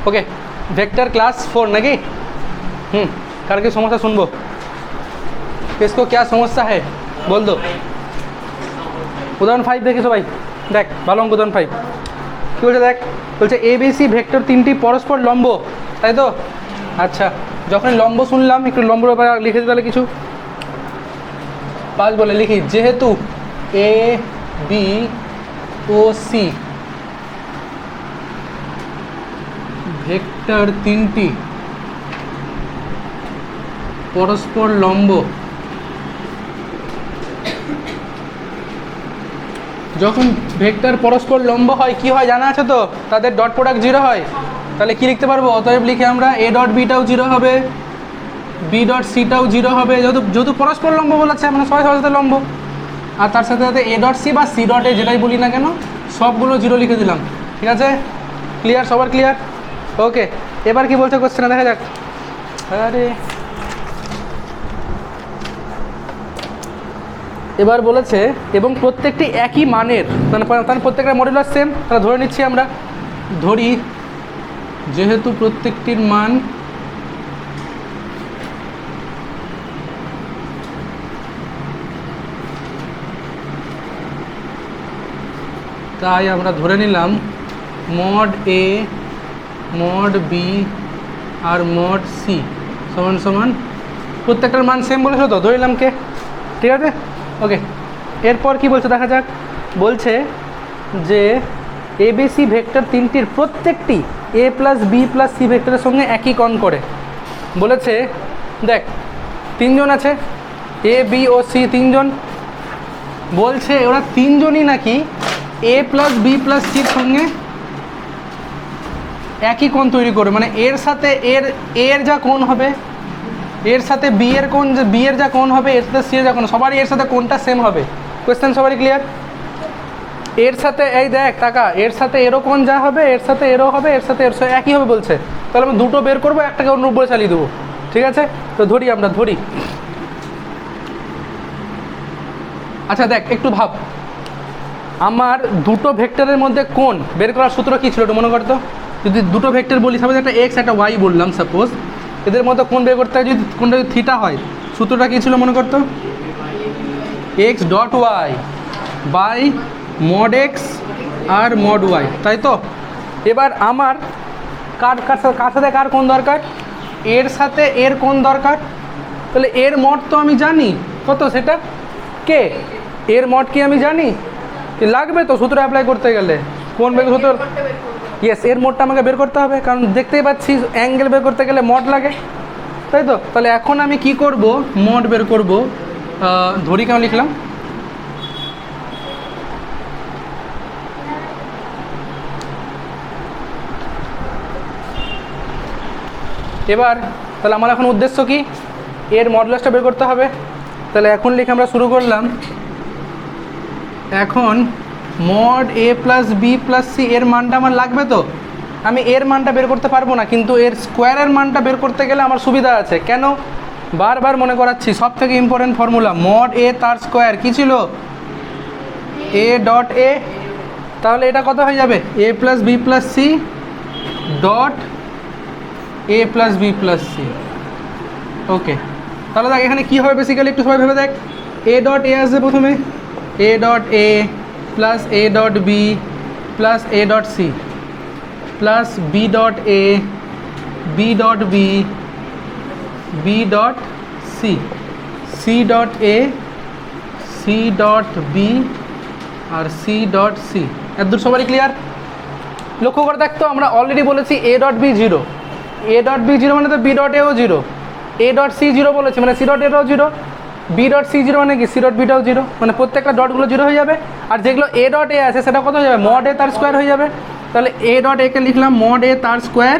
Okay vector class 4 नाकि करके समस्या सुनबो इसको क्या समस्या है बोल दो उदाहरण 5 देखी सबाई देख भालो अंक उदाहरण 5 कि बोलছে देख बोलছে एबीसी वेक्टर तीनटी परस्पर लम्ब ताई तो अच्छा যখন লম্ব শুনলাম একটু লম্বর ব্যাপারে লিখে দিতে তাহলে কিছু 5 বলে লিখি যেহেতু A B O C vector তিনটি পরস্পর লম্ব যখন ভেক্টর পরস্পর লম্ব হয় কি হয় জানা আছে তো তাদের ডট প্রোডাক্ট 0 হয় তাহলে কি লিখতে পারবো অতএব লিখে আমরা এ ডট বিটাও 0 হবে বি ডট সিটাও 0 হবে যেহেতু পরস্পর লম্ব বলেছে মানে সবাই সবার সাথে লম্ব আর তার সাথে সাথে এ ডট সি বা সি ডট এ যেটাই বলি না কেন সবগুলো 0 লিখে দিলাম ঠিক আছে ক্লিয়ার সবার ক্লিয়ার ওকে এবার কি বলছে কোশ্চেনে দেখা যাক আরে এবার বলেছে এবং প্রত্যেকটি একই মানের মানে প্রত্যেকটা মডুলাস সেম তাহলে ধরে নিচ্ছি আমরা ধরি যেহেতু প্রত্যেকটির মান তাই আমরা ধরে নিলাম মড এ মড বি আর মড সি সমান সমান প্রত্যেকটার মান সেম বলেছো তো ধরে নিলাম কে ঠিক আছে ওকে এরপর কি বলছে দেখা যাক বলছে যে এবিসি ভেক্টর তিনটির প্রত্যেকটি এ প্লাস বি প্লাস সি ভেক্টরের সঙ্গে একই কোণ করে বলেছে দেখ তিনজন আছে এ বি ও সি তিনজন বলছে ওরা তিনজনই নাকি এ প্লাস বি প্লাস সির সঙ্গে একই কোণ তৈরি করবে মানে এর সাথে এর যা কোণ হবে এর সাথে বি এর কোণ বি এর যা কোণ হবে এর সাথে সি এর যা কোণ সবারই এর সাথে কোণটা সেম হবে কোয়েশ্চেন সবারই ক্লিয়ার এর সাথে এই দেখ টাকা এর সাথে এরও কোণ যা হবে এর সাথে এরও হবে এর সাথে এর সাথে একই হবে বলছে তাহলে আমি দুটো বের করবো একটাকে অনুরূপ বলে চালিয়ে দেবো ঠিক আছে তো ধরি আমরা ধরি আচ্ছা দেখ একটু ভাব আমার দুটো ভেক্টরের মধ্যে কোণ বের করার সূত্র কী ছিল একটু মনে করতো যদি দুটো ভেক্টর বলি সাপোজ একটা এক্স একটা ওয়াই বললাম সাপোজ এদের মধ্যে কোণ বের করতে হয় যদি কোণটা যদি থিটা হয় সূত্রটা কী ছিল মনে করতো x dot y by mod x আর মড ওয়াই তাই তো এবার আমার কার সাথে কার কোণ দরকার এর সাথে এর কোণ দরকার তাহলে এর মড তো আমি জানি কত সেটা কে এর মড কি আমি জানি কি লাগবে তো সূত্র অ্যাপ্লাই করতে গেলে কোন বের সূত্র ইয়েস এর মডটা আমাকে বের করতে হবে কারণ দেখতেই পাচ্ছি অ্যাঙ্গেল বের করতে গেলে মড লাগে তাই তো তাহলে এখন আমি কি করব মড বের করব ধরি কেন লিখলাম এবার তাহলে আমার এখন উদ্দেশ্য কি এর মডুলাসটা বের করতে হবে তাহলে এখন লিখে আমরা শুরু করলাম এখন mod A plus B plus C এর মানটা আমার লাগবে তো আমি এর মানটা বের করতে পারবো না কিন্তু এর স্কোয়ারের মানটা বের করতে গেলে আমার সুবিধা আছে কেন বারবার মনে করাচ্ছি সব থেকে ইম্পর্টেন্ট ফর্মুলা মড এ তার স্কোয়ার কী ছিল এ ডট এ তাহলে এটা কত হয়ে যাবে A plus B plus C dot A plus B plus C okay তাহলে দেখ এখানে কী হবে বেসিক্যালি একটু সবাই ভেবে দেখ এ ডট এ আসবে প্রথমে A dot A plus A dot B plus A dot C plus B dot A B dot B B dot C C dot A C dot B আর সি ডট সি এত দূর সবারই clear লক্ষ্য করে দেখতো আমরা already বলেছি A dot B zero A dot B zero মানে তো বি ডট এও zero A dot C zero বলেছি মানে সি ডট এটাও zero B dot C zero মানে কি সি ডট বিটাও জিরো মানে প্রত্যেকটা ডটগুলো জিরো হয়ে যাবে আর যেগুলো এ ডট এ আছে সেটা কত হয়ে যাবে মড এ তার স্কোয়ার হয়ে যাবে তাহলে এ ডট একে লিখলাম মড এ তার স্কোয়ার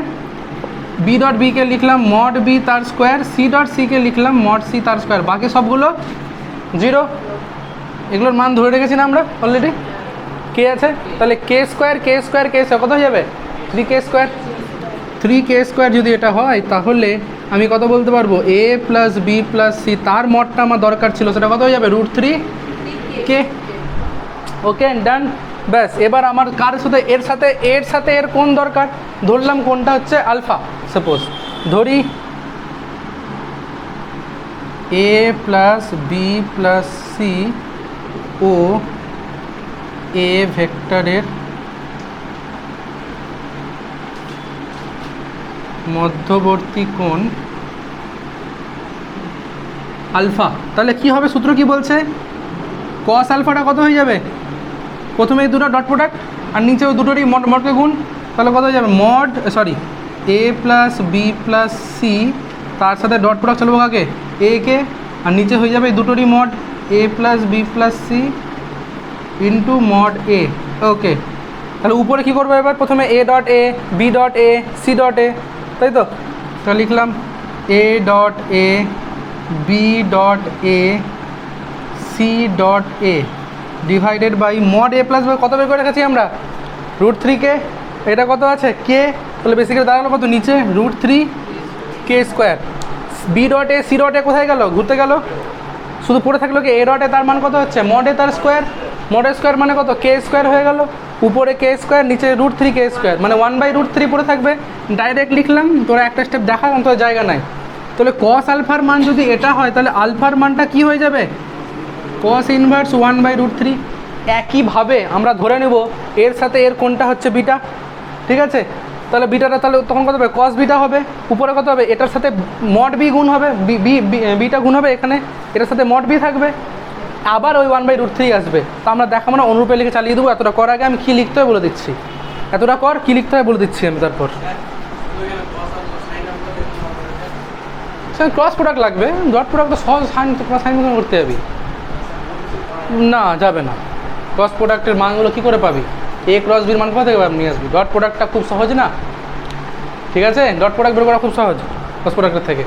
বি ডট বিকে লিখলাম মড বি তার স্কোয়ার সি ডট সিকে লিখলাম মড সি তার স্কোয়ার বাকি সবগুলো জিরো এগুলোর মান ধরে রেখেছি না আমরা অলরেডি কে আছে তাহলে কে স্কোয়ার কে স্কোয়ার কে স্কোয়ার কত হয়ে যাবে 3k স্কোয়ার যদি এটা হয় তাহলে আমি কত বলতে পারবো এ প্লাস বি প্লাস সি তার মডটা আমার দরকার ছিল সেটা কত হয়ে যাবে √3k ওকে ডান ব্যাস এবার আমার কার সাথে এর সাথে এর কোন দরকার, ধরলাম কোনটা হচ্ছে আলফা, সাপোজ ধরি এ প্লাস বি প্লাস সি ও এ ভেক্টরের মধ্যবর্তী কোণ আলফা। তাহলে কি হবে, সূত্র কি বলছে, কস আলফাটা কত হয়ে যাবে, প্রথমে এই দুটো ডট প্রোডাক্ট আর নিচে ওই দুটোরই মডকে গুণ, তাহলে কত হয়ে যাবে mod A plus B plus C, তার সাথে ডট প্রোডাক্ট চলবো কাকে, এ কে, আর নিচে হয়ে যাবে এই দুটোরই mod A plus B plus C into mod A. Okay, তাহলে উপরে কী করবো এবার, প্রথমে A dot A, B dot A, C dot A, তাই তো, তাহলে লিখলাম A dot A, B dot A, C dot A divided by mod A plus কত বের করে রেখেছি আমরা, √3 এটা কত আছে কে, তাহলে বেসিক্যালি দাঁড়ালো কত নিচে √3 কে square. B dot A, C dot A কোথায় গেল, ঘুরতে গেল, শুধু পড়ে থাকলো কি এ ডট এ, তার মান কত হচ্ছে মড এ তার স্কোয়ার, মড এ স্কোয়ার মানে কত কে স্কোয়ার হয়ে গেল, উপরে কে স্কোয়ার নিচে √3 কে স্কোয়ার, মানে 1/√3 পড়ে থাকবে, ডাইরেক্ট লিখলাম, তোরা একটা স্টেপ দেখা তোর জায়গা নাই। তাহলে কস আলফার মান যদি এটা হয় তাহলে আলফার মানটা কি হয়ে যাবে, কস ইনভার্স 1/√3। একইভাবে আমরা ধরে নেব এর সাথে এর কোনটা হচ্ছে বিটা, ঠিক আছে, তাহলে বিটাটা তাহলে তখন কত হবে কস বিটা হবে, উপরে কত হবে এটার সাথে মড বি গুণ হবে, বিটা গুণ হবে এখানে, এটার সাথে মড বি থাকবে, আবার ওই 1/√3 আসবে। তো আমরা দেখাবো না, অনুরূপে লিখে চালিয়ে দেবো। এতটা করার আগে আমি কী লিখতে হয় বলে দিচ্ছি, এতটা কর কী লিখতে হয় বলে দিচ্ছি আমি। তারপর ক্রস প্রোডাক্ট লাগবে, ডট প্রোডাক্ট তো সহজ, সাইন করতে যাবি না, যাবে না, ক্রস প্রোডাক্টের মানগুলো কী করে পাবি, এ ক্রস বির মান কোথা থেকে নিয়ে আসবি, ডট প্রোডাক্টটা খুব সহজ না, ঠিক আছে, ডট প্রোডাক্ট বের করা খুব সহজ ক্রস প্রোডাক্টের থেকে।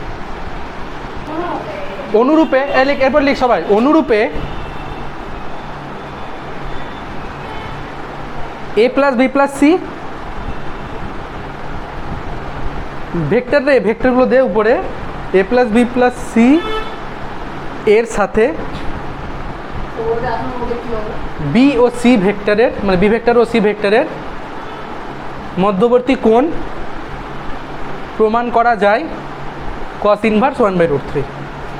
অনুরূপে এরপর লিখ সবাই, অনুরূপে A plus B plus C vector রে, ভেক্টরগুলো দে উপরে, A plus B plus C এর সাথে বি ও সি ভেক্টরের, মানে বি ভেক্টর ও সি ভেক্টরের মধ্যবর্তী কোণ প্রমাণ করা যায় কস ইনভার্স 1/√3।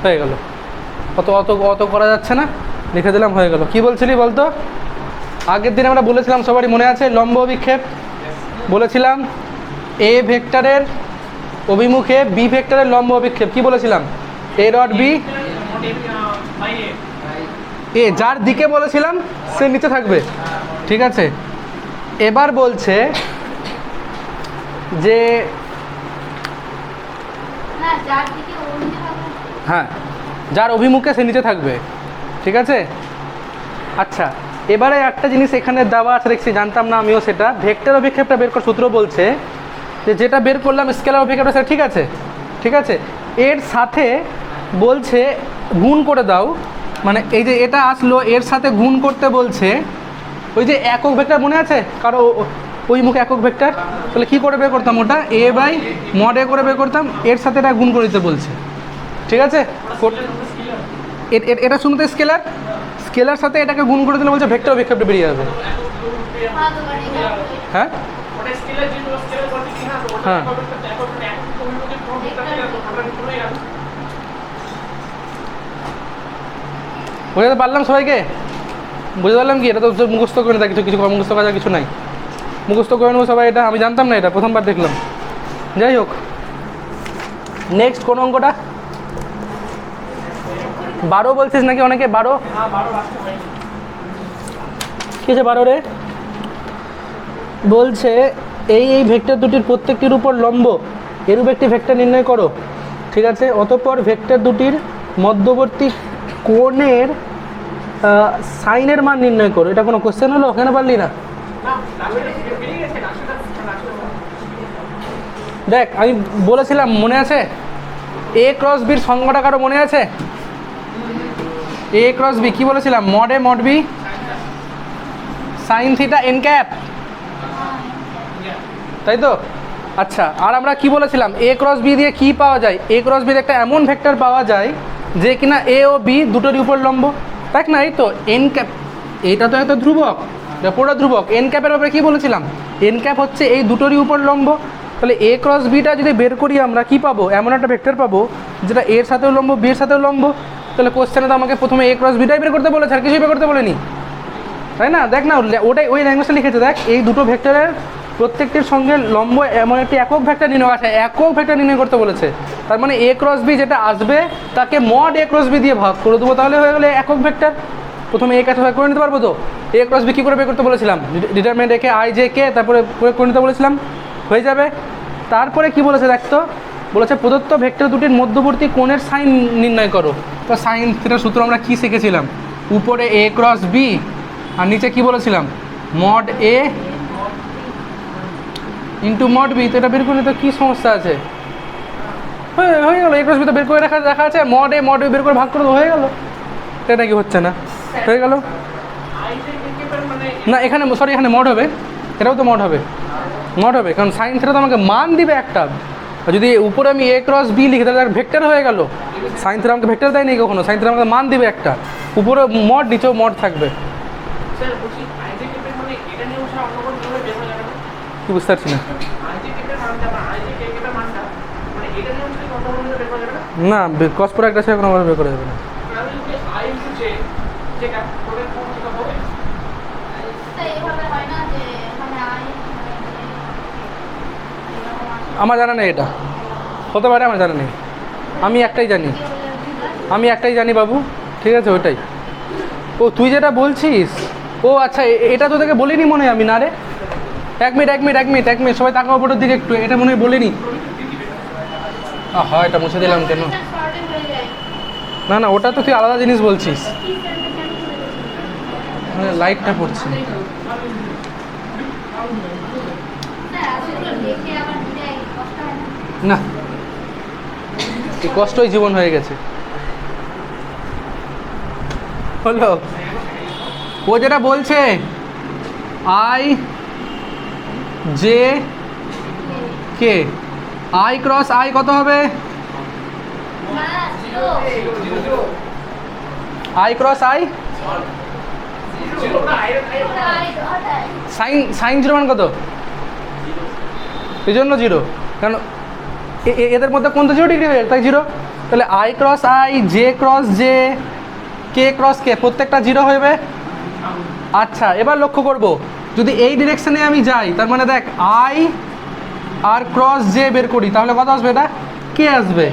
হয়ে গেল, অত করা যাচ্ছে না, লিখে দিলাম, হয়ে গেল। কি বলছিলি বলতো, আগের দিন আমরা বলেছিলাম সবারই মনে আছে লম্ব অভিক্ষেপ, বলেছিলাম এ ভেক্টরের অভিমুখে বি ভেক্টরের লম্ব অভিক্ষেপ, কি বলেছিলাম এ ডট বি, এ যার দিকে বলেছিলাম সে নিচে থাকবে, ঠিক আছে। এবার বলছে যে হ্যাঁ, যার অভিমুখে সে নিচে থাকবে, ঠিক আছে। আচ্ছা, এবারে একটা জিনিস এখানে দেওয়া আছে দেখছি, জানতাম না আমিও, সেটা ভেক্টর অভিক্ষেপটা বের করার সূত্র বলছে যে যেটা বের করলাম স্কেলার অভিক্ষেপটা সেটা ঠিক আছে, ঠিক আছে, এর সাথে বলছে গুণ করে দাও, মানে এই যে এটা আসলো এর সাথে গুণ করতে বলছে ওই যে একক ভেক্টর মনে আছে কারো ওই মুখে একক ভেক্টর, তাহলে কী করে বের করতাম ওটা এ বাই মড এ করে বের করতাম, এর সাথে এটা গুণ করে দিতে বলছে, ঠিক আছে। এটা শুনতে স্কেলার, স্কেলার সাথে এটাকে গুণ করে দিলে বলছে ভেক্টর অভিক্ষেপটা বেরিয়ে যাবে। হ্যাঁ হ্যাঁ, বুঝতে পারলাম সবাইকে, বুঝতে পারলাম কি, এটা তো মুখস্থ করে না, কিছু মুখস্থ করার কিছু নাই, মুখস্থ করে নেবো সবাই, এটা আমি জানতাম না, এটা প্রথমবার দেখলাম। যাই হোক, নেক্সট কোন অঙ্কটা, 12 বলছিস নাকি অনেকে, 12 কি আছে 12 রে, বলছে এই ভেক্টর দুটির প্রত্যেকটির উপর লম্ব এরূপ একটি ভেক্টর নির্ণয় করো, ঠিক আছে। অতঃপর ভেক্টর দুটির মধ্যবর্তী কোণের সাইনের মান নির্ণয় করো। এটা কোনো কোশ্চেন হলো, কেন পারলি না? দেখ আমি বলেছিলাম মনে আছে, এ ক্রস বির সংজ্ঞাটা কারো মনে আছে, এ ক্রস বি কি বলেছিলাম, mod A mod B sine theta n cap, তাই তো। আচ্ছা, আর আমরা কি বলেছিলাম, এ ক্রস বি দিয়ে কি পাওয়া যায়, এ ক্রস বির একটা এমন ভেক্টর পাওয়া যায় যে কিনা এ ও বি দুটোরই উপর লম্ব, দেখ না, এই তো এন ক্যাপ, এটা তো এত ধ্রুবক, এটা পুরো ধ্রুবক। এন ক্যাপের ব্যাপারে কী বলেছিলাম, এন ক্যাপ হচ্ছে এই দুটোরই উপর লম্ব। তাহলে এ ক্রস বিটা যদি বের করি আমরা কী পাবো, এমন একটা ভেক্টর পাবো যেটা এর সাথেও লম্ব, বিয়ের সাথেও লম্ব। তাহলে কোশ্চেনে তো আমাকে প্রথমে এ ক্রস বিটাই বের করতে বলেছে, আর কিছুই বের করতে বলেনি, তাই না? দেখ না, ওটাই ওই ল্যাঙ্গুয়েজটা লিখেছে, দেখ এই দুটো ভেক্টরের প্রত্যেকটির সঙ্গে লম্ব এমন একটি একক ভেক্টর নির্ণয় আছে, একক ভেক্টর নির্ণয় করতে বলেছে। তার মানে এ ক্রস বি যেটা আসবে তাকে মড এ ক্রস বি দিয়ে ভাগ করে দেবো, তাহলে হয়ে গেলে একক ভেক্টর। প্রথমে এ কাছে ভাগ করে নিতে পারবো তো। এ ক্রস বি কী করে বের করতে বলেছিলাম, ডিটারমিনেন্ট রেখে আই জে কে তারপরে প্রয়োগ করে নিতে বলেছিলাম, হয়ে যাবে। তারপরে কি বলেছে দেখতো, বলেছে প্রদত্ত ভেক্টর দুটির মধ্যবর্তী কোণের সাইন নির্ণয় করো। তো সাইন থিটার সূত্র আমরা কী শিখেছিলাম, উপরে এ ক্রস বি আর নিচে কি বলেছিলাম, mod A into mod B. তো এটা বের করে তো কী সমস্যা আছে, হয়ে গেলো। এ ক্রস বি তো বের করে রাখা আছে, মড এ মড বি বের করে ভাগ করে তো হয়ে গেলো। এটা কি হচ্ছে না, হয়ে গেল না। এখানে সরি, এখানে মড হবে, এটাও তো মড হবে, মড হবে, কারণ সাইন থিটা তো আমাকে মান দিবে একটা। যদি উপরে আমি এ ক্রস বি লিখি তাহলে ভেক্টর হয়ে গেল। সাইন থিটা আমাকে ভেক্টর দেয়নি কখনো, সাইন থিটা আমাকে মান দিবে একটা, উপরে মড নিচেও মড থাকবে। কি বুঝতে পারছি না, না কস প্রোডাক্ট আছে কোনোভাবে বের করা যাবে না। আমার জানা নেই, এটা হতে পারে, আমার জানা নেই। আমি একটাই জানি বাবু, ঠিক আছে ওইটাই। ও তুই যেটা বলছিস, ও আচ্ছা, এটা তো তোকে বলিনি মনে হয় আমি, না রে। এক মিনিট সবাই তাকাও ওপরের দিকে একটু, এটা মনে হয় বলিনি। হ্যাঁ, এটা মুছে দিলাম কেন, না ওটা তো তুই আলাদা জিনিস বলছিস। লাইটটা পড়ছে না, এই কষ্টই জীবন হয়ে গেছে। হলো, ও যেটা বলছে I J K, I cross I কত হবে, I cross i sine zero মান কত, এই জন্য জিরো, কারণ এদের মধ্যে কোন তো 0 ডিগ্রি হয়ে যায়, তাই জিরো। তাহলে I cross I, J cross J, K cross কে, প্রত্যেকটা জিরো হবে। আচ্ছা, এবার লক্ষ্য করব, যদি এই ডিরেকশানে আমি যাই, তার মানে দেখ আই আর ক্রস জে বের করি তাহলে কত আসবে, এটা কে আসবে।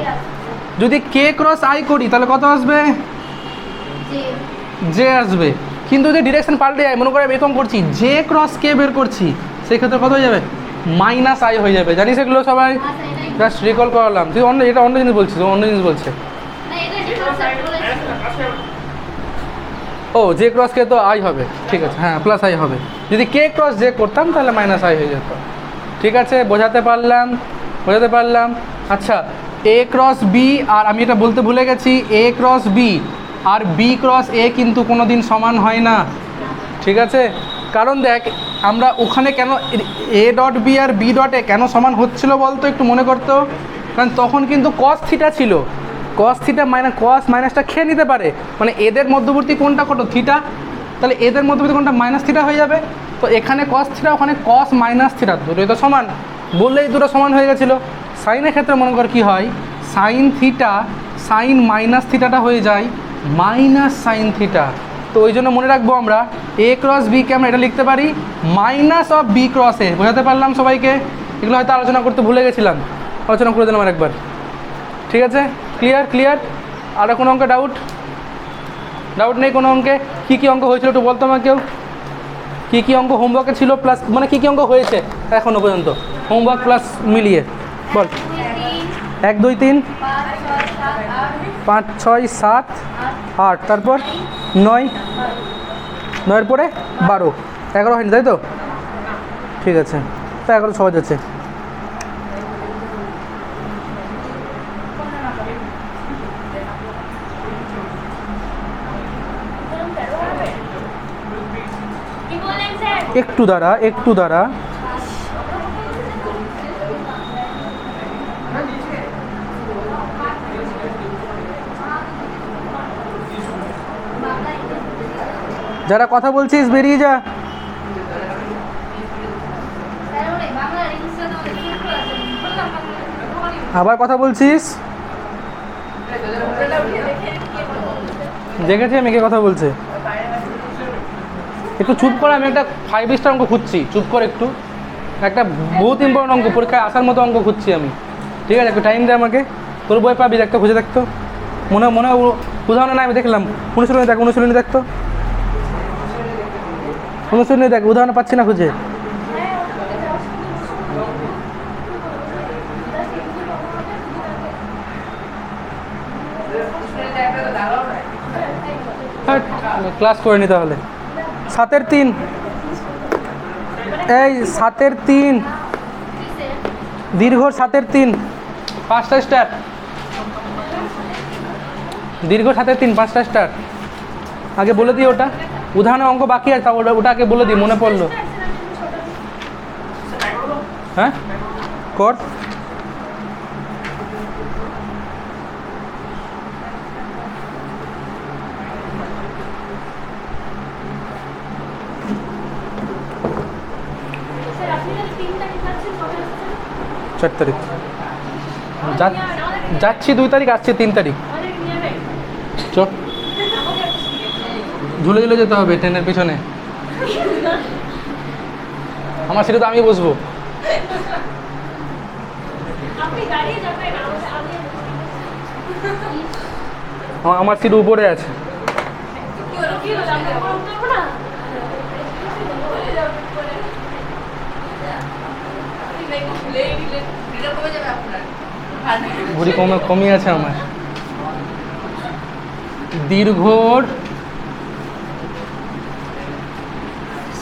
যদি কে ক্রস আই করি তাহলে কত আসবে, জে আসবে। কিন্তু যদি ডিরেকশন পাল্টে যায়, মনে করে আমি এরকম করছি, জে ক্রস কে বের করছি, সেক্ষেত্রে কত হয়ে যাবে, মাইনাস আই হয়ে যাবে। জানিস এগুলো সবাই, জাস্ট রিকল করলাম। তুই এটা অন্য জিনিস বলছিস, অন্য জিনিস বলছে। ও জে ক্রস কে তো আই হবে, ঠিক আছে, হ্যাঁ প্লাস আই হবে। যদি কে ক্রস জে করতাম তাহলে মাইনাস আই হয়ে যেত। ঠিক আছে, বোঝাতে পারলাম। আচ্ছা, এ ক্রস বি, আর আমি এটা বলতে ভুলে গেছি, এ ক্রস বি আর বি ক্রস এ কিন্তু কোনো দিন সমান হয় না, ঠিক আছে। কারণ দেখ, আমরা ওখানে কেন এ ডট বি আর বি ডট এ কেন সমান হচ্ছিল বলতো, একটু মনে করতো। কারণ তখন কিন্তু কস থিটা ছিল, কস থিটা কস মাইনাসটা খেয়ে নিতে পারে, মানে এদের মধ্যবর্তী কোণটা কত, থিটা। তাহলে এদের মধ্যবর্তী কোণটা মাইনাস থিটা হয়ে যাবে। তো এখানে কস থিটা, ওখানে কস মাইনাস থিটা, দুটোই তো সমান, বললেই দুটো সমান হয়ে গেছিলো। সাইনের ক্ষেত্রে মনে কর কী হয়, সাইন থিটা সাইন মাইনাস থিটাটা হয়ে যায় মাইনাস সাইন থিটা। তো ওই জন্য মনে রাখবো আমরা এ ক্রস বিকে আমরা এটা লিখতে পারি মাইনাস অফ বি ক্রস এ। বোঝাতে পারলাম সবাইকে? এগুলো হয়তো আলোচনা করতে ভুলে গেছিলাম, আলোচনা করে দিলাম আরেকবার। ঠিক আছে, ক্লিয়ার। আর কোনো অঙ্কে ডাউট নেই কোনো অঙ্কে? কী অঙ্ক হয়েছিল একটু বলতো আমাকেও, কী অঙ্ক হোমওয়ার্কে ছিল, প্লাস মানে কী অঙ্ক হয়েছে এখনও পর্যন্ত হোমওয়ার্ক প্লাস মিলিয়ে বল। 1 2 3 5 6 7 8, তারপর 9, 9-এর পরে 12, 11 হয়নি তাই তো? ঠিক আছে, তো 11 সহজ আছে। একটু দাঁড়া যারা কথা বলছিস বেরিয়ে যা, আবার কথা বলছিস? দেখেছি আমি কে কথা বলছে। একটু চুপ করে, আমি একটা 5 স্টার অঙ্ক খুঁজছি, চুপ করে একটু। একটা বহুত ইম্পর্টেন্ট অঙ্ক, পরীক্ষায় আসার মতো অঙ্ক খুঁজছি আমি। ঠিক আছে, একটু টাইম দে আমাকে। তোর বই পাবি, একটা খুঁজে দেখতো। মনে মনে উদাহরণ না, আমি দেখলাম। অনুশীলনী দেখ, অনুশীলনী দেখতো, অনুশীলনী দেখ, উদাহরণ পাচ্ছি না খুঁজে। ক্লাস করে নি তাহলে। 7-এর 3, এই 7-এর 3, দীর্ঘ 7-এর 3, 5টা স্টার। দীর্ঘ 7-এর 3, 5টা স্টার। আগে বলে দিই ওটা, উদাহরণের অঙ্ক বাকি আছে, ওটা আগে বলে দিই, মনে পড়লো। হ্যাঁ কর। চার তারিখ যাচ্ছি, 2 তারিখ আসছি, 3 তারিখ। চ ঝুলে ঝুলে যেতে হবে ট্রেনের পিছনে। আমার সিটে তো আমি বসবো। আমার সিট উপরে আছে। ভুঁড়ি কমই আছে আমার। দীর্ঘর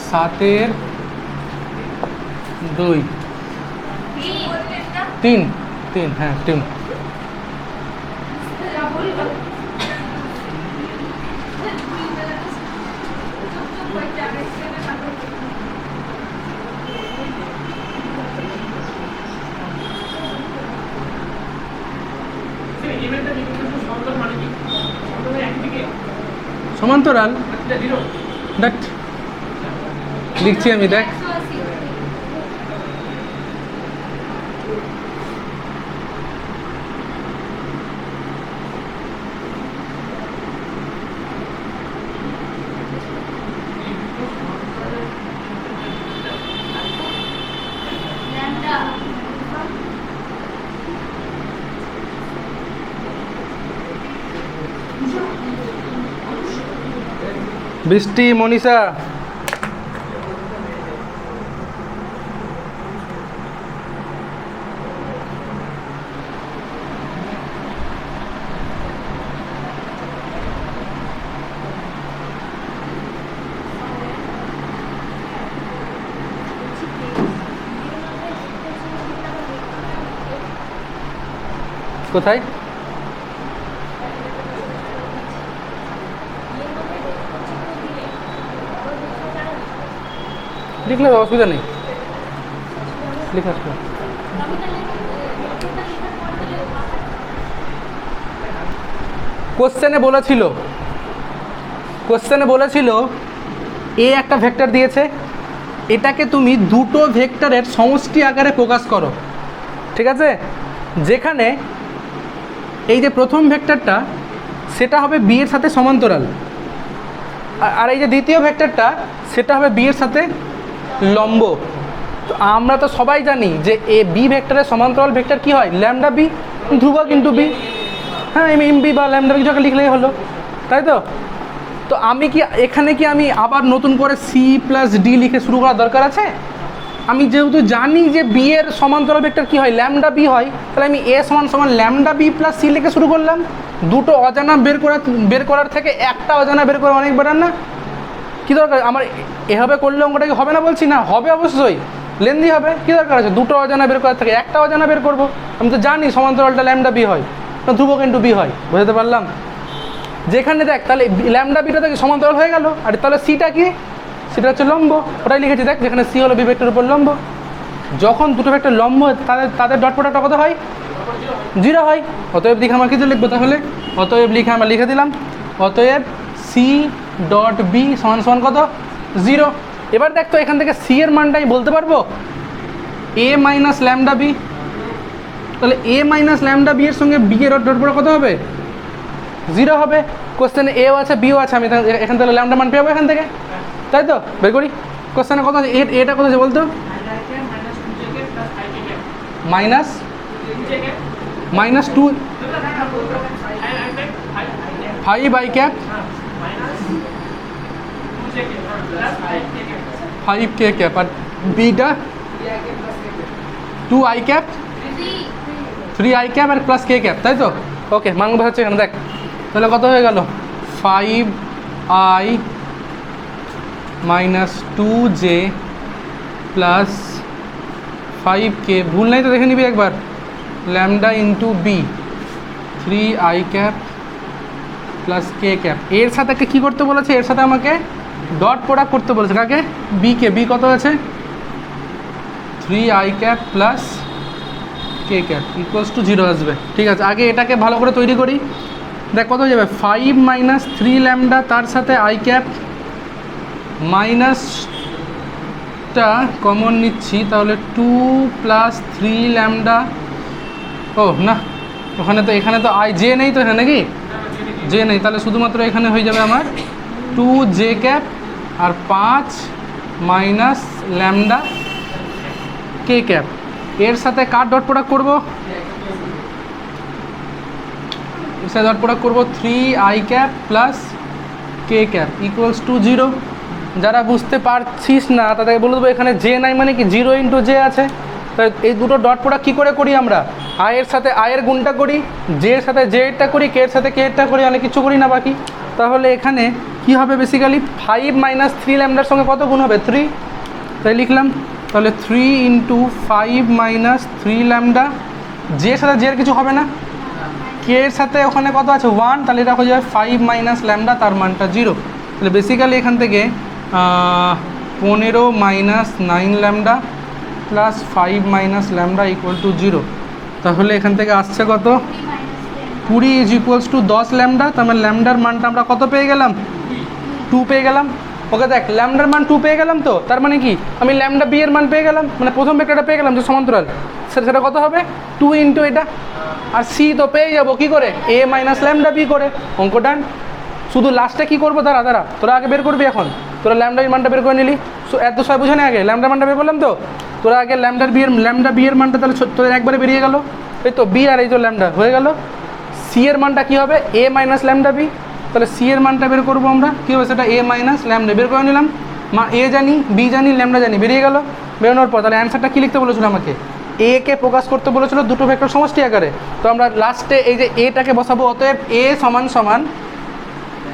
7-এর 2, 3, হ্যাঁ 3। সমান্তরাল দেখ, লিখছি আমি, দেখ। বৃষ্টি, মনীষা, কোথায়? লিখলে অসুবিধা নেই, লিখে আসবে। কোশ্চেনে বলেছিল এ একটা ভেক্টর দিয়েছে, এটাকে তুমি দুটো ভেক্টরের সমষ্টি আকারে প্রকাশ করো। ঠিক আছে, যেখানে এই যে প্রথম ভেক্টরটা সেটা হবে বি এর সাথে সমান্তরাল, আর এই যে দ্বিতীয় ভেক্টরটা সেটা হবে বি এর সাথে লম্ব। তো আমরা তো সবাই জানি যে এ বি ভেক্টরের সমান্তরাল ভেক্টর কি হয়, ল্যামডা বি, ধ্রুবক ইন্টু বি। হ্যাঁ, এম বি বা ল্যামডা বি কিছু একটা লিখলেই হলো, তাই তো? তো আমি কি এখানে কি আমি আবার নতুন করে সি প্লাস ডি লিখে শুরু করার দরকার আছে? আমি যেহেতু জানি যে বি এর সমান্তরাল ভেক্টর কি হয়, ল্যামডা বি হয়, তাহলে আমি এ সমান সমান ল্যামডা বি প্লাস সি লিখে শুরু করলাম। দুটো অজানা বের করার থেকে একটা অজানা বের করা অনেক বেটার না? কী দরকার আমার এভাবে করলে অঙ্কটা কি হবে না বলছি না, হবে অবশ্যই, লেন্দি হবে। কী দরকার আছে দুটো অজানা বের করার থেকে একটা অজানা বের করবো? আমি তো জানি সমান্তরালটা ল্যামডা বি হয়, না ধ্রুবক ইন্টু বি হয়। বুঝতে পারলাম? যেখানে দেখ তাহলে ল্যামডা বিটা তো সমান্তরাল হয়ে গেল, আর তাহলে সিটা কি, সেটা হচ্ছে লম্ব, ওটাই লিখেছি দেখ, যেখানে সি হলো বি ভেক্টরের উপর লম্ব। যখন দুটো ভেক্টর লম্ব তাদের ডট প্রোডাক্টটা কত হয়? 0 হয়। অতএব লিখে আমরা কিছু লিখবো তাহলে, অতএব লিখে আমরা লিখে দিলাম, অতএব সি ডট বি সমান সমান কত? 0। এবার দেখ তো এখান থেকে সি এর মানটা আমি বলতে পারবো এ মাইনাস ল্যামডা বি, তাহলে এ মাইনাস ল্যামডা বি এর সঙ্গে বি এর ডট প্রোডাক্ট কত হবে? 0 হবে। কোশ্চেনে এও আছে বিও আছে, আমি এখান থেকে ল্যামডা মান পেয়ে এখান থেকে, তাই তো? বের করি। কোশ্চেনে কত আছে? এটা কত আছে বলতো? Minus -2 5 i cap 5 k cap, আর beta 2 i cap 3 i cap আর প্লাস k ক্যাপ, তাই তো? ওকে, মান হচ্ছে এখানে দেখ, তাহলে কত হয়ে গেল? 5 i minus 2j plus 5k, ভুল নাই তো দেখে নিবি একবার, lambda into B 3 i cap plus k cap. এর সাথে কী করতে বলেছে? এর সাথে আমাকে ডট প্রোডাক্ট করতে বলেছে, কাকে? বিকে। বি কত আছে? 3 i cap plus k cap equals to 0 আসবে। ঠিক আছে, আগে এটাকে ভালো করে তৈরি করি। দেখ কত হয়ে যাবে? 5 মাইনাস 3 ল্যামডা, তার সাথে i ক্যাপ মাইনাসটা কমন নিচ্ছি, তাহলে 2 প্লাস 3 ল্যামডা। ও না, ওখানে তো, এখানে তো i জে নেই তো, এখানে নাকি জে নেই, তাহলে শুধুমাত্র এখানে হয়ে যাবে আমার 2j ক্যাপ আর 5 মাইনাস ল্যামডা k ক্যাপ। এর সাথে কার ডট প্রোডাক্ট করবো? এর সাথে ডট প্রোডাক্ট করবো 3 i cap plus k cap equals to 0। যারা বুঝতে পারছিস না তাদেরকে বলে দেবো, এখানে জে নাই মানে কি 0 ইন্টু জে আছে। তাই এই দুটো ডট প্রোডাক্ট কী করে করি আমরা? আই এর সাথে আই এর গুণটা করি, জে এর সাথে জে এরটা করি, কে এর সাথে কে এরটা করি, অনেক কিছু করি না বাকি। তাহলে এখানে কি হবে? বেসিক্যালি 5 মাইনাস 3 ল্যামডার সঙ্গে কত গুণ হবে? 3। তাই লিখলাম, তাহলে 3 ইন্টু 5 মাইনাস 3 ল্যামডা। জে এর সাথে জে এর কিছু হবে না, কে এর সাথে ওখানে কত আছে? 1, তাহলে এটা হয়ে যাবে 5 মাইনাস ল্যামডা, তার মানটা 0। তাহলে বেসিক্যালি এখান থেকে 15 minus 9 lambda plus 5 minus lambda equal to 0। তাহলে এখান থেকে আসছে কত? 20 ইজ ইকুয়ালস টু 10 ল্যামডা। তার মানে ল্যামডার মানটা আমরা কত পেয়ে গেলাম? 2 পেয়ে গেলাম। ওকে দেখ, ল্যামডার মান 2 পেয়ে গেলাম, তো তার মানে কি আমি ল্যামডা বি এর মান পেয়ে গেলাম, মানে প্রথম ভেক্টরটা পেয়ে গেলাম যে সমান্তরাল, সেটা কত হবে? 2 ইন্টু এটা, আর সি তো পেয়ে যাবো কী করে? এ মাইনাস ল্যামডা বি করে। অঙ্ক ডান। শুধু লাস্টে কী করবো? দাঁড়া, তোরা আগে বের করবি এখন। তোরা ল্যামডা মানটা বের করে নিলি, এত সবাই বুঝে আগে ল্যামডা মানটা বের করলাম তো। তোরা আগে ল্যামডা বি এর মানটা, তাহলে তোদের একবারে বেরিয়ে গেল, এই তো বি আর এই তো ল্যামডা হয়ে গেল। সি এর মানটা কী হবে? এ মাইনাস ল্যামডা বি। তাহলে সি এর মানটা বের করবো আমরা, কী হবে সেটা? এ মাইনাস ল্যামডা বের করে নিলাম। এ জানি, বি জানি, ল্যামডা জানি, বেরিয়ে গেল। বেরোনোর পর তাহলে অ্যান্সারটা কী লিখতে বলেছিল আমাকে? এ কে প্রকাশ করতে বলেছিল দুটো ভেক্টর সমষ্টি আকারে। তো আমরা লাস্টে এই যে এটাকে বসাবো, অতএব এ সমান সমান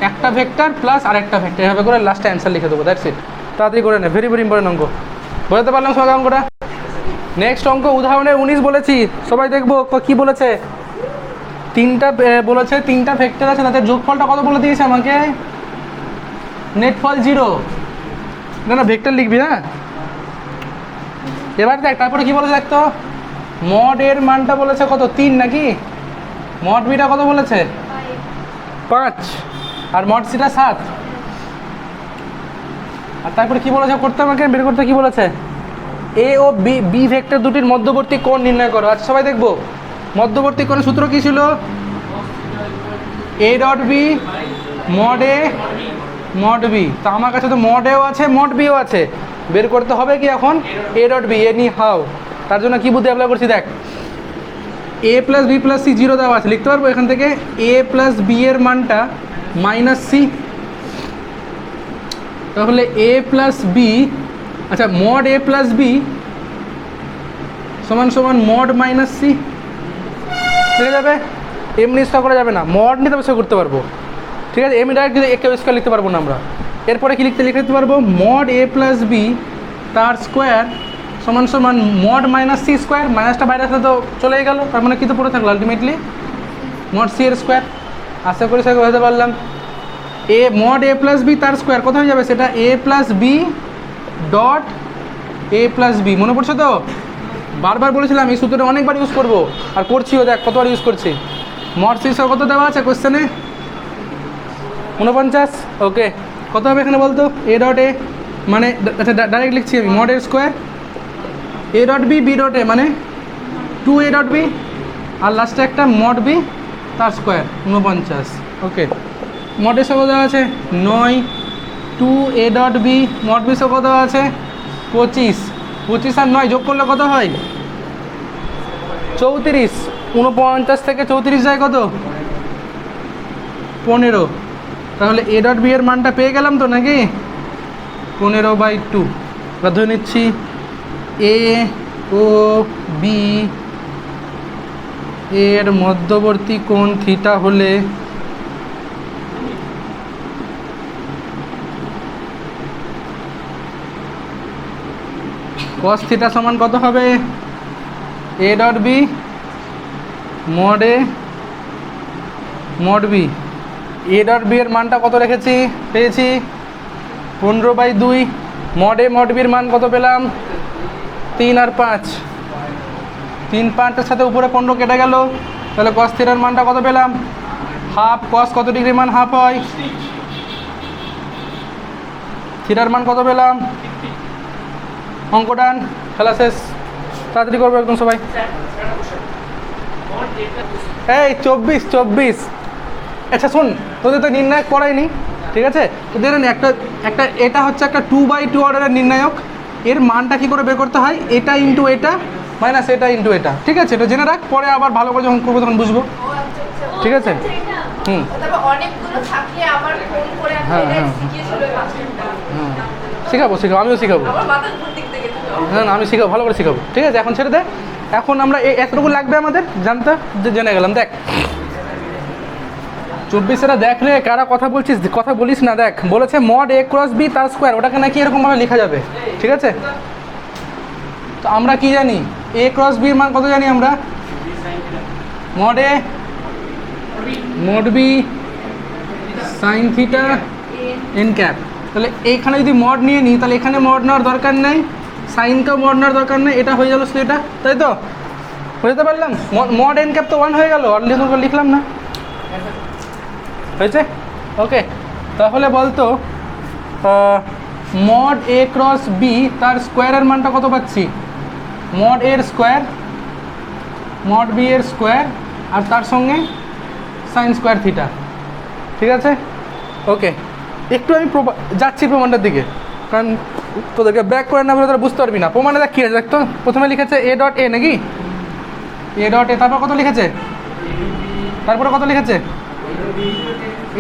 একটা ভেক্টর প্লাস আরেকটা ভেক্টর, এভাবে করে লাস্টে অ্যান্সার লিখে দেবো। That's it. তাড়াতাড়ি করে নে, ভেরি ভেরি ইম্পর্টেন্ট অঙ্ক। বোঝাতে পারলাম সবাই অঙ্কটা? নেক্সট অঙ্ক উদাহরণে 19 বলেছি, সবাই দেখবো কি বলেছে। তিনটা বলেছে, তিনটা ভেক্টর আছে, তাদের যোগফলটা কত বলে দিয়েছে আমাকে? নেটফল 0। না ভেক্টর লিখবি, হ্যাঁ। এবার দেখ তারপরে কি বলেছে দেখতো, মড এর মানটা বলেছে কত? 3 নাকি? মড বিটা কত বলেছে? 5, আর মড সিটা 7। আর তারপরে কি বলেছে করতে আমাকে বের করতে? কি বলেছে? এ ও বি ভেক্টর দুটির মধ্যবর্তী কোণ নির্ণয় করো। আচ্ছা সবাই দেখবো, মধ্যবর্তী কোণের সূত্র কী ছিল? A dot B mod A mod B. তো আমার কাছে তো মড এও আছে মড বিও আছে, বের করতে হবে কি এখন? A dot B, anyhow. তার জন্য কী বুদ্ধি অ্যাপ্লাই করছি দেখ, A plus B plus C 0 দেওয়া আছে, লিখতে পারবো এখান থেকে এ প্লাস বি এর মানটা মাইনাস সি। তাহলে এ প্লাস বি, আচ্ছা মড এ প্লাস বি সমান সমান মড মাইনাস সি, ঠিক যাবে। এমনি স্কোয়ার করা যাবে না, মড নিয়ে তবে করতে পারবো, ঠিক আছে। এমনি ডাইরেক্ট একে স্কোয়ার লিখতে পারবো না আমরা। এরপরে কি লিখতে পারবো? মড এ প্লাস বি তার স্কোয়ার সমান সমান মড মাইনাস সি স্কোয়ার। মাইনাসটা বাইরে আসলে তো চলেই গেল, তার মানে কি তো পড়ে থাকলো আলটিমেটলি মড সি এর স্কোয়ার। আশা করি সবাই বুঝতে পারলাম। A mod A plus B তার স্কোয়ার কোথায় যাবে? সেটা A plus B dot A plus B. মনে পড়ছে তো? বারবার বলেছিলাম এই সূত্রটা অনেকবার ইউজ করবো, আর করছিও, দেখ কতবার ইউজ করছি। মড সি স্কোয়ার কত দেওয়া আছে কোশ্চেনে? 49। ওকে, কত হবে এখানে বলতো? এ ডট এ মানে, আচ্ছা ডাইরেক্ট লিখছি আমি, মড এর square A dot B B dot A মানে 2 এ ডট বি আর লাস্টে একটা মড বি তার স্কোয়ার 49। ওকে, মডের সহ দেওয়া আছে 9, 2 A dot B mod B সহ দেওয়া আছে 25, 25 আর 9 যোগ করলে কত হয় 34, 49 থেকে 34 যায় কত 15। তাহলে এ ডট বি এর মানটা পেয়ে গেলাম তো নাকি 15/2। ধরে নিচ্ছি এ ও বি এর মধ্যবর্তী কোণ থিটা হলে cos থিটা সমান কত হবে A dot B mod A mod B. A dot B এর মানটা কত রেখেছি পেয়েছি 15/2। মড এ মড বির মান কত পেলাম 3 আর 5, 3 5-এর সাথে উপরে 15 কেটে গেল। তাহলে cos থিটার মানটা কত পেলাম হাফ। cos কত ডিগ্রি মান হাফ হয়, থিটার মান কত পেলাম। অঙ্ক ডান, খেলা শেষ। তাড়াতাড়ি করবো একদম সবাই। এই 24। আচ্ছা শোন, তোদের তো নির্ণায়ক পড়ায়নি, ঠিক আছে? তোদের একটা একটা এটা হচ্ছে একটা 2/2 অর্ডারের নির্ণায়ক। এর মানটা কী করে বের করতে হয়, এটা ইন্টু এটা মাইনাস এটা ইন্টু এটা, ঠিক আছে? এটা জেনে রাখ, পরে আবার ভালো করে যখন করবো তখন বুঝবো, ঠিক আছে? হুম, হ্যাঁ হ্যাঁ হ্যাঁ, শেখাবো, আমিও শেখাবো। না আমি শেখাবো, ভালো করে শেখাবো, ঠিক আছে? এখন ছেড়ে দে। এখন আমরা এতটুকু লাগবে আমাদের জানতে, জেনে গেলাম। দেখ 24 দেখ রে, কারা কথা বলছিস, কথা বলিস না। দেখ বলেছে মড এ ক্রস বি তার স্কোয়ার, ওটাকে নাকি এরকমভাবে লেখা যাবে, ঠিক আছে? তো আমরা কি জানি এ ক্রস বির মান কত জানি আমরা, mod A mod B sine theta n cap. তাহলে এইখানে যদি মড নিয়ে নিই তাহলে এখানে মড নেওয়ার দরকার নেই, সাইনকেও মড নেওয়ার দরকার নেই, এটা হয়ে গেল এটা, তাই তো? বুঝতে পারলাম? মড এন ক্যাপ তো 1 হয়ে গেল, আর লিখলাম না, হয়েছে? ওকে, তাহলে বলতো মড এ ক্রস বি তার স্কোয়ারের মানটা কত পাচ্ছি, মড এর স্কোয়ার মড বি এর স্কোয়ার আর তার সঙ্গে সাইন স্কোয়ার থিটা, ঠিক আছে? ওকে, একটু আমি যাচ্ছি প্রমাণটার দিকে, কারণ তোদেরকে ব্যাক করে না বলে তোরা বুঝতে পারবি না। প্রমাণে দেখ কী আছে, দেখ তো। প্রথমে লিখেছে এ ডট এ নাকি, এ ডট এ, তারপর কত লিখেছে, তারপরে কত লিখেছে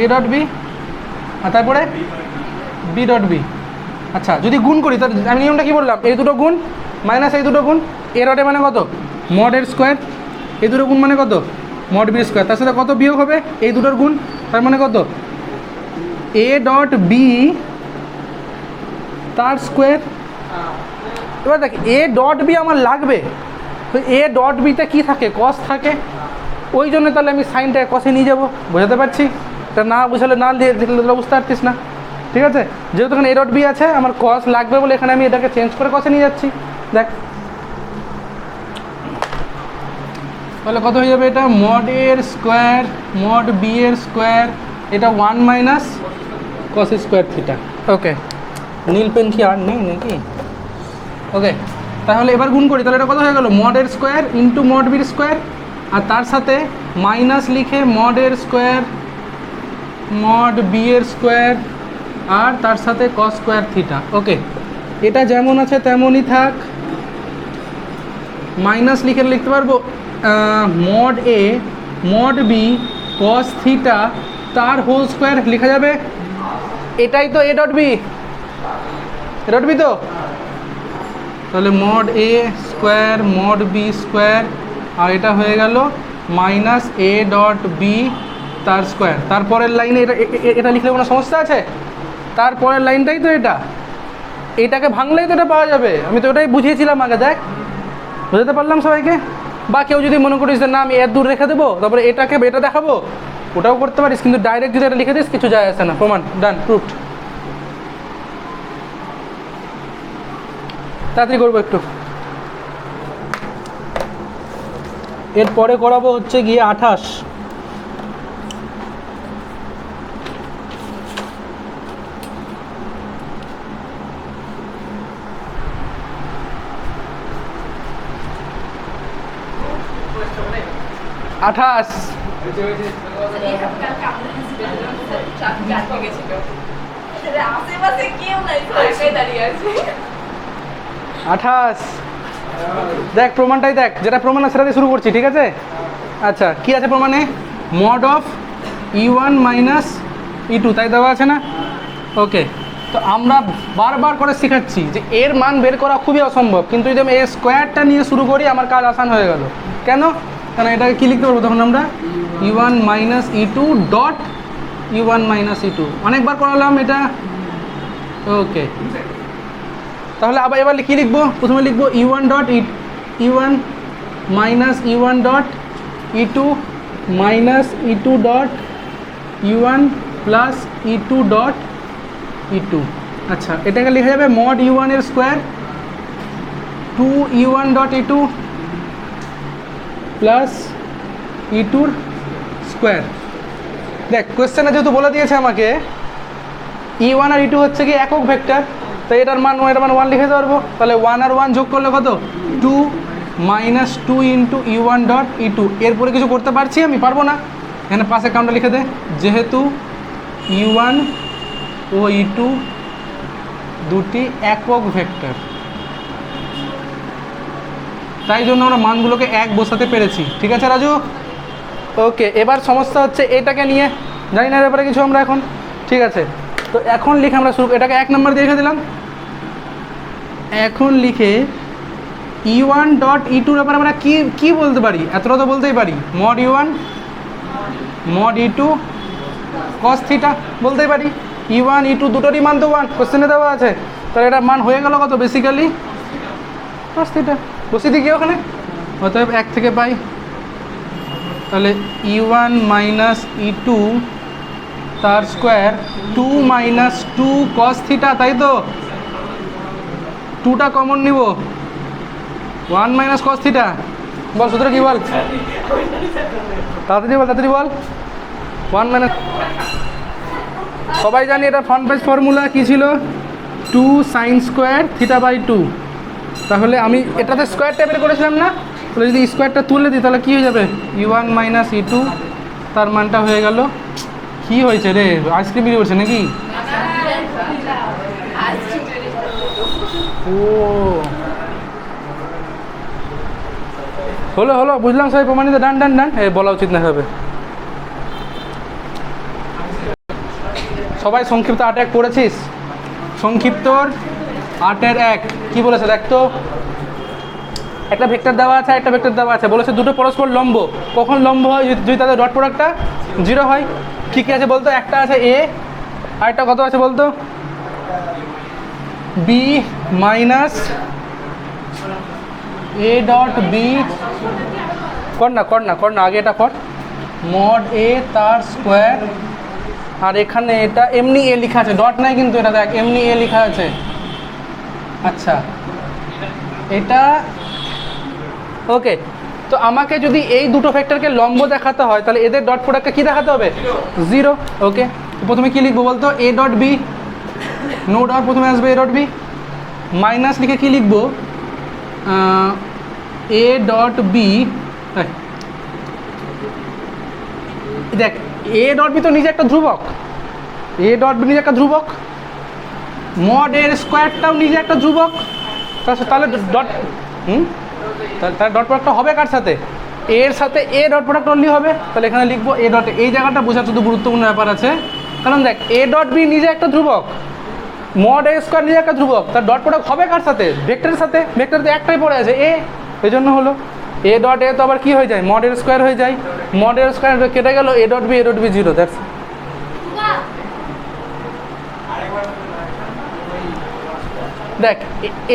এ ডট বি, আর তারপরে বি ডট বি। আচ্ছা যদি গুণ করি তার আমি নিয়মটা কী বললাম, এই দুটো গুণ মাইনাস এই দুটো গুণ। এ ডট এ মানে কত মড এর স্কোয়ার, এই দুটো গুণ মানে কত মড বি স্কোয়ার, তার সাথে কত বিয়োগ হবে এই দুটোর গুণ, তার মানে কত এ ডট বি তার স্কোয়ার। এবার দেখ এ ডট বি আমার লাগবে, তো এ ডট বিতে কী থাকে কস থাকে, ওই জন্য তাহলে আমি সাইনটা কসে নিয়ে যাবো। বোঝাতে পারছি? তা না বুঝালে না দেখলে তোরা বুঝতে পারতিস না, ঠিক আছে? যেহেতু এখানে এ ডট বি আছে, আমার কস লাগবে বলে এখানে আমি এটাকে চেঞ্জ করে কসে নিয়ে যাচ্ছি। দেখ তাহলে কত হয়ে যাবে, এটা মড এর স্কোয়ার মড বি এর স্কোয়ার, এটা 1 মাইনাস কস স্কোয়ার থিটা। ওকে, নীল পেন কি আর নেই নাকি? ওকে, তাহলে এবার গুণ করি, তাহলে এটা কত হয়ে গেল মড এর স্কোয়ার ইন্টু মড বির স্কোয়ার, আর তার সাথে মাইনাস লিখে মড এর স্কোয়ার মড বি এর স্কোয়ার আর তার সাথে কস স্কোয়ার থিটা। ওকে, এটা যেমন আছে তেমনই থাক। মাইনাস লিখে লিখতে পারবো mod A mod B cos theta তার হোল স্কোয়ার লেখা যাবে। এটাই তো A dot B, A dot B তো। তাহলে mod A square mod B square, আর এটা হয়ে গেল মাইনাস এ ডট বি তার স্কোয়ার। তারপরের লাইনে এটা এটা লিখলে কোনো সমস্যা আছে? তারপরের লাইনটাই তো এটা, এটাকে ভাঙলেই তো এটা পাওয়া যাবে। আমি তো ওটাই বুঝিয়েছিলাম আগে। দেখ বুঝতে পারলাম সবাইকে? বা কেউ যদি মনে করিস যে না আমি এর দূর রেখে দেবো তারপরে এটাকে এটা দেখাবো, ওটাও করতে পারিস, কিন্তু ডাইরেক্ট যদি এটা লিখে দিস কিছু যায় আসে না। প্রমাণ ডান, প্রুফড। তাড়াতাড়ি করবো একটু, এরপরে করাবো হচ্ছে গিয়ে 28। 28 28 দেখ প্রমাণটাই দেখ, যেটা প্রমাণ আছে সেটা দিয়ে শুরু করছি, ঠিক আছে? আচ্ছা, কি আছে প্রমাণে? Mod of E1 minus E2 তাই দেওয়া আছে না? ওকে, তো আমরা বারবার করে শেখাচ্ছি যে এর মান বের করা খুবই অসম্ভব, কিন্তু যদি আমি এর স্কোয়ারটা নিয়ে শুরু করি আমার কাজ আসান হয়ে গেল। কেন? কারণ এটাকে কী লিখতে পারবো তখন আমরা? E1 minus E2 dot E1 minus E2। অনেকবার করালাম এটা। ওকে, তাহলে আবার এবার কী লিখবো? প্রথমে লিখবো E1 dot E1 minus E1 dot E2 minus E2 dot E1 plus E2 dot E2। আচ্ছা, এটাকে লেখা যাবে মড E1 এর square 2E1 dot E2 plus E2 square. দেখ কোয়েশ্চেনে যেহেতু বলে দিয়েছে আমাকে E1 আর E2 হচ্ছে কি একক ভেক্টর, তো এটার মান 1 লিখে দিতে পারবো। তাহলে 1 আর 1 যোগ করলে কত? 2 minus 2 into E1 dot E2। এরপরে কিছু করতে পারছি আমি? পারবো না। এখানে পাশে কাউন্টার লিখে দে, যেহেতু E1 ও E2 দুটি একক ভেক্টর, তাই জন্য আমরা মানগুলোকে এক বসাতে পেরেছি। ঠিক আছে রাজু? ওকে, এবার সমস্যা হচ্ছে এটাকে নিয়ে, জানি না এর ব্যাপারে কিছু আমরা এখন। ঠিক আছে, তো এখন লিখে আমরা শুরু, এটাকে 1 নম্বর দিয়ে রেখে দিলাম। এখন লিখে E1 ডট E2 ব্যাপারে আমরা কি বলতে পারি? এতটা তো বলতেই পারি, mod E1 mod E2 cos theta বলতেই পারি। E1 E2 দুটোরই মান তো 1, কোশ্চেনে দেওয়া আছে। তাহলে এটার মান হয়ে গেল কত? Basically cos theta. বসিয়ে দিই কি ওখানে? অতএব 1 থেকে পাই। তাহলে E1 মাইনাস E2 তার স্কোয়ার 2 মাইনাস 2 কস থিটা, তাই তো? 2টা কমন নিব, 1 মাইনাস কস থিটা। বল সূত্র কি? বল তাড়াতাড়ি বল। 1 মাইনাস, সবাই জানি এটা ফ্রন্ট পেজ ফর্মুলা কি ছিল? 2 সাইন স্কোয়ার থিটা বাই 2। তাহলে আমি এটাতে স্কোয়ারটা বের করেছিলাম না? তাহলে যদি স্কোয়ারটা তুলে দিই তাহলে কী হয়ে যাবে? E1 মাইনাস E2 তার মানটা হয়ে গেল। কি হয়েছে রে? আইসক্রিম বিক্রি করছে নাকি? ও হলো বুঝলাম, সবাই প্রমাণিত। ডান বলা উচিত না হবে। সবাই সংক্ষিপ্ত 8-1 পড়েছিস? সংক্ষিপ্তর 8-এর 1 কি বলেছে দেখ তো? একটা ভেক্টর দেওয়া আছে, একটা ভেক্টর দেওয়া আছে, বলেছে দুটো পরস্পর লম্ব। কখন লম্ব হয়? যদি তাদের ডট প্রোডাক্টটা 0 হয়। কী কী আছে বলতো? একটা আছে A, আরেকটা কত আছে বলতো? B minus A dot B। কর না আগে এটা কর। মড A তার স্কোয়ার, আর এখানে এটা এমনি A লেখা আছে, ডট নাই কিন্তু, এটা দেখ এমনি A লেখা আছে। আচ্ছা, এটা ওকে। তো আমাকে যদি এই দুটো ভেক্টরকে লম্ব দেখাতে হয় তাহলে এদের ডট প্রোডাক্টকে কী দেখাতে হবে? 0। ওকে, প্রথমে কী লিখবো বলতো? A dot B, no dot প্রথমে আসবে A ডট B। মাইনাস লিখে কী লিখবো? A dot B। দেখ A ডট B তো নিজে একটা ধ্রুবক, মড এর স্কোয়ারটাও নিজে একটা ধ্রুবক। তাহলে ডট তাহলে ডট প্রোডাক্টটা হবে কার সাথে? এর সাথে A ডট প্রোডাক্ট অনলি হবে। তাহলে এখানে লিখবো A ডট। এই জায়গাটা বোঝার শুধু গুরুত্বপূর্ণ ব্যাপার আছে, কারণ দেখ A ডট B নিজে একটা ধ্রুবক, মড A স্কোয়ার নিজে একটা ধ্রুবক, তার ডট প্রোডাক্ট হবে কার সাথে? ভেক্টরের সাথে। ভেক্টর তো একটাই পড়ে আছে A, এই জন্য হলো A ডট A তো আবার কী হয়ে যায়? মড এর স্কোয়ার হয়ে যায়। মড এর স্কোয়ার কেটে গেল, A ডট B 0। দ্যাটস দেখ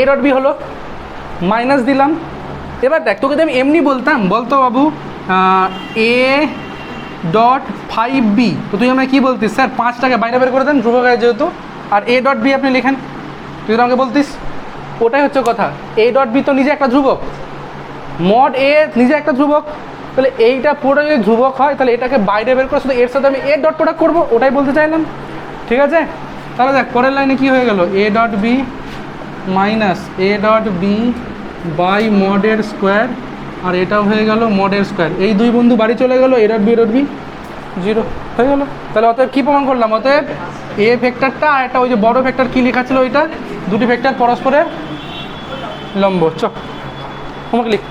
A ডট B হলো, মাইনাস দিলাম। এবার দেখ তোকে যদি আমি এমনি বলতাম, বলতো বাবু A ডট 5B, তো তুই আমাকে কী বলতিস? স্যার 5টাকে বাইরে বের করে দেন ধ্রুবক যেহেতু, আর A ডট B আপনি লেখেন। তুই তো আমাকে বলতিস, ওটাই হচ্ছে কথা। A ডট B তো নিজে একটা ধ্রুবক, মড A নিজে একটা ধ্রুবক, তাহলে এইটা পুরো যদি ধ্রুবক হয় তাহলে এটাকে বাইরে বের করে শুধু এর সাথে আমি A ডট প্রোডাক্ট করবো, ওটাই বলতে চাইলাম। ঠিক আছে, তাহলে দেখ পরের লাইনে কী হয়ে গেল? A dot B minus A dot B by mod এর স্কোয়ার আর এটাও হয়ে গেল মড এর স্কোয়ার। এই দুই বন্ধু বাড়ি চলে গেল, এর বি এর বি 0 হয়ে গেল। তাহলে অতএব কী প্রমাণ করলাম? অতএব এ ভেক্টরটা আর একটা ওই যে বড় ভেক্টর কী লেখা ছিল ওইটা, দুটি ভেক্টর পরস্পরের লম্ব। চ হোমওয়ার্ক লিখ,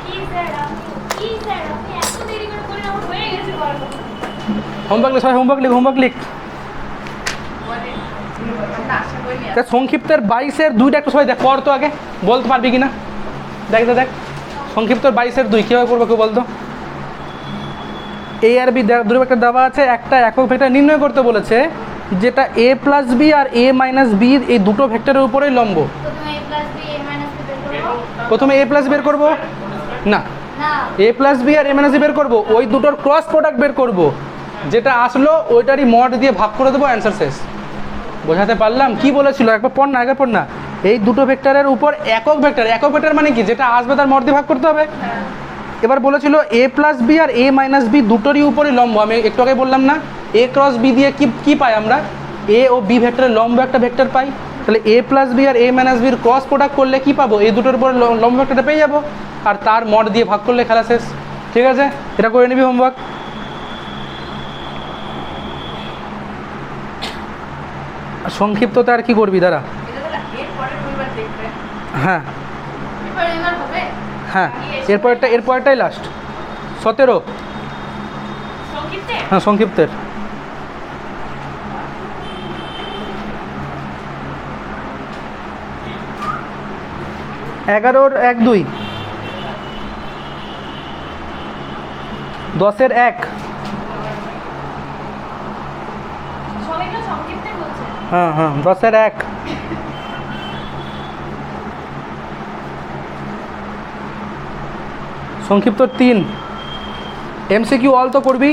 হোমওয়ার্ক লিখ, সবাই হোমওয়ার্ক লিখ, হোমওয়ার্ক লিখ। তা সংক্ষিপ্তের 22-এর 2টা একটু সবাই দেখ, কর তো আগে, বলতে পারবি কি না দেখ দেখ। সংক্ষিপ্তের 22-এর 2 কীভাবে করবো কেউ বলতো? এ আর বি দুটো ভেক্টর দেওয়া আছে, একটা একক ভেক্টর নির্ণয় করতে বলেছে যেটা এ প্লাস বি আর এ মাইনাস বি এই দুটো ভেক্টরের উপরেই লম্ব। প্রথমে এ প্লাস বের করবো না, এ প্লাস বি আর এ মাইনাস বি বের করবো, ওই দুটোর ক্রস প্রোডাক্ট বের করব, যেটা আসলো ওইটারই মড দিয়ে ভাগ করে দেবো, অ্যান্সার শেষ। বোঝাতে পারলাম? কি বলেছিল একবার পড় না, একবার পড় না। এই দুটো ভেক্টরের উপর একক ভেক্টর, একক ভেক্টর মানে কি? যেটা আসবে তার মড দিয়ে ভাগ করতে হবে। এবার বলেছিল এ প্লাস বি আর এ মাইনাস বি দুটোরই উপরই লম্ব। আমি একটু আগে বললাম না, এ ক্রস বি দিয়ে কি পাই আমরা? এ ও বি ভেক্টরের লম্ব একটা ভেক্টর পাই। তাহলে এ প্লাস বি আর এ মাইনাস বির ক্রস প্রোডাক্ট করলে কি পাবো? এই দুটোর উপরে লম্ব ভেক্টরটা পেয়ে যাবো, আর তার মড দিয়ে ভাগ করলে খেলা শেষ। ঠিক আছে, এটা করে নিবি হোমওয়ার্ক। সংক্ষিপ্ততা আর কি করবি দাঁড়া? হ্যাঁ হ্যাঁ, এরপরটাই লাস্ট 17। হ্যাঁ সংক্ষিপ্তের। এগারোর 1 2, 10-এর 1। হ্যাঁ হ্যাঁ, 10-এর 1। সংক্ষিপ্ত 3। এমসিকিউ অল তো করবি।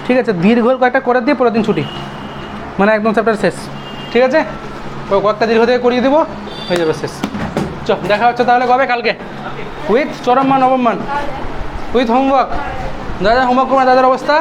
ঠিক আছে, দীর্ঘ কয়েকটা করে দিয়ে পরের দিন ছুটি, মানে একদম চ্যাপ্টার শেষ। ঠিক আছে, তো কয়েকটা দীর্ঘ থেকে করিয়ে দেবো, হয়ে যাবে শেষ। চ দেখা হচ্ছে তাহলে কবে? কালকে, উইথ চরম মান নবম মান, উইথ হোমওয়ার্ক। দাদা হোমওয়ার্ক করবো না, দাদার অবস্থা